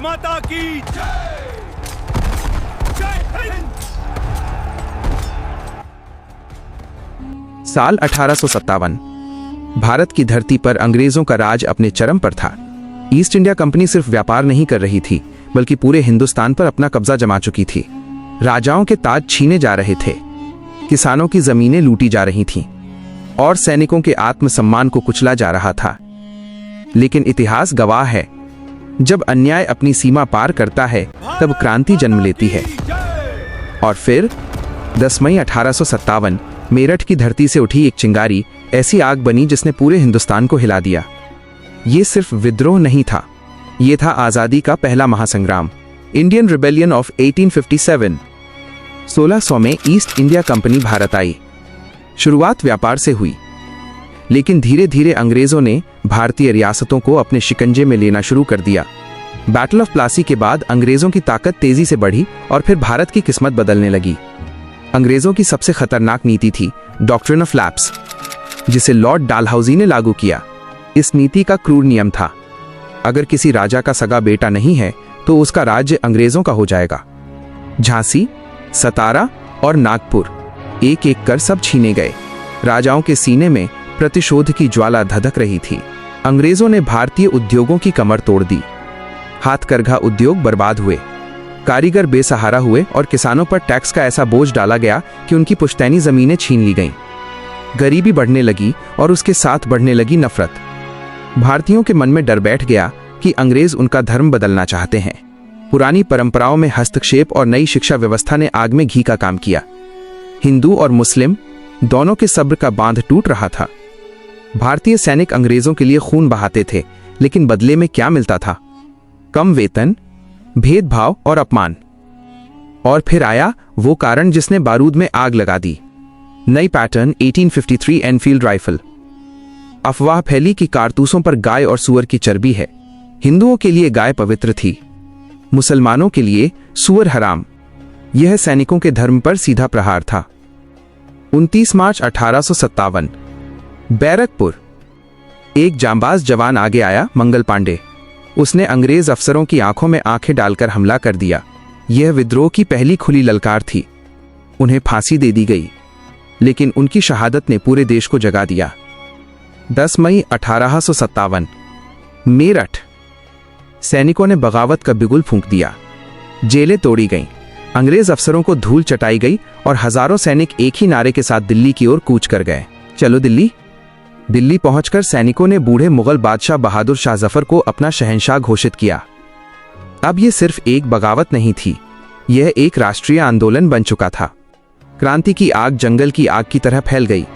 माता की जय। जय हिंद। साल 1857। भारत की धरती पर अंग्रेजों का राज अपने चरम पर था। ईस्ट इंडिया कंपनी सिर्फ व्यापार नहीं कर रही थी, बल्कि पूरे हिंदुस्तान पर अपना कब्जा जमा चुकी थी। राजाओं के ताज छीने जा रहे थे, किसानों की जमीनें लूटी जा रही थीं, और सैनिकों के आत्मसम्मान को कुचला जा रहा था। लेकिन इतिहास गवाह है, जब अन्याय अपनी सीमा पार करता है तब क्रांति जन्म लेती है। और फिर 10 मई 1857 मेरठ की धरती से उठी एक चिंगारी ऐसी आग बनी जिसने पूरे हिंदुस्तान को हिला दिया। ये सिर्फ विद्रोह नहीं था, ये था आजादी का पहला महासंग्राम, इंडियन रिबेलियन ऑफ 1857। 1600 में ईस्ट इंडिया कंपनी भारत आई। शुरुआत व्यापार से हुई, लेकिन धीरे धीरे अंग्रेजों ने भारतीय रियासतों को अपने शिकंजे में लेना शुरू कर दिया। बैटल ऑफ प्लासी के बाद अंग्रेजों की ताकत तेजी से बढ़ी और फिर भारत की किस्मत बदलने लगी। अंग्रेजों की सबसे खतरनाक नीति थी डॉक्ट्रिन ऑफ लैप्स, जिसे लॉर्ड डालहाउसी ने लागू किया। इस नीति का क्रूर नियम था, अगर किसी राजा का सगा बेटा नहीं है तो उसका राज्य अंग्रेजों का हो जाएगा। झांसी, सतारा और नागपुर एक एक कर सब छीने गए। राजाओं के सीने में प्रतिशोध की ज्वाला धधक रही थी। अंग्रेजों ने भारतीय उद्योगों की कमर तोड़ दी। हाथकरघा उद्योग बर्बाद हुए, कारीगर बेसहारा हुए और किसानों पर टैक्स का ऐसा बोझ डाला गया कि उनकी पुश्तैनी जमीनें छीन ली गईं। गरीबी बढ़ने लगी और उसके साथ बढ़ने लगी नफरत। भारतीयों के मन में डर बैठ गया कि अंग्रेज उनका धर्म बदलना चाहते हैं। पुरानी परंपराओं में हस्तक्षेप और नई शिक्षा व्यवस्था ने आग में घी का काम किया। हिंदू और मुस्लिम दोनों के सब्र का बांध टूट रहा था। भारतीय सैनिक अंग्रेजों के लिए खून बहाते थे, लेकिन बदले में क्या मिलता था? कम वेतन, भेदभाव और अपमान। और फिर आया वो कारण जिसने बारूद में आग लगा दी। नई पैटर्न 1853 एनफील्ड राइफल। अफवाह फैली कि कारतूसों पर गाय और सुअर की चर्बी है। हिंदुओं के लिए गाय पवित्र थी, मुसलमानों के लिए सुअर हराम। यह सैनिकों के धर्म पर सीधा प्रहार था। 29 मार्च 1857 बैरकपुर। एक जांबाज जवान आगे आया, मंगल पांडे। उसने अंग्रेज अफसरों की आंखों में आंखें डालकर हमला कर दिया। यह विद्रोह की पहली खुली ललकार थी। उन्हें फांसी दे दी गई, लेकिन उनकी शहादत ने पूरे देश को जगा दिया। 10 मई 1857 मेरठ। सैनिकों ने बगावत का बिगुल फूंक दिया। जेलें तोड़ी गईं, अंग्रेज अफसरों को धूल चटाई गई और हजारों सैनिक एक ही नारे के साथ दिल्ली की ओर कूच कर गए, चलो दिल्ली। दिल्ली पहुंचकर सैनिकों ने बूढ़े मुगल बादशाह बहादुर शाह जफर को अपना शहंशाह घोषित किया। अब यह सिर्फ एक बगावत नहीं थी, यह एक राष्ट्रीय आंदोलन बन चुका था। क्रांति की आग जंगल की आग की तरह फैल गई।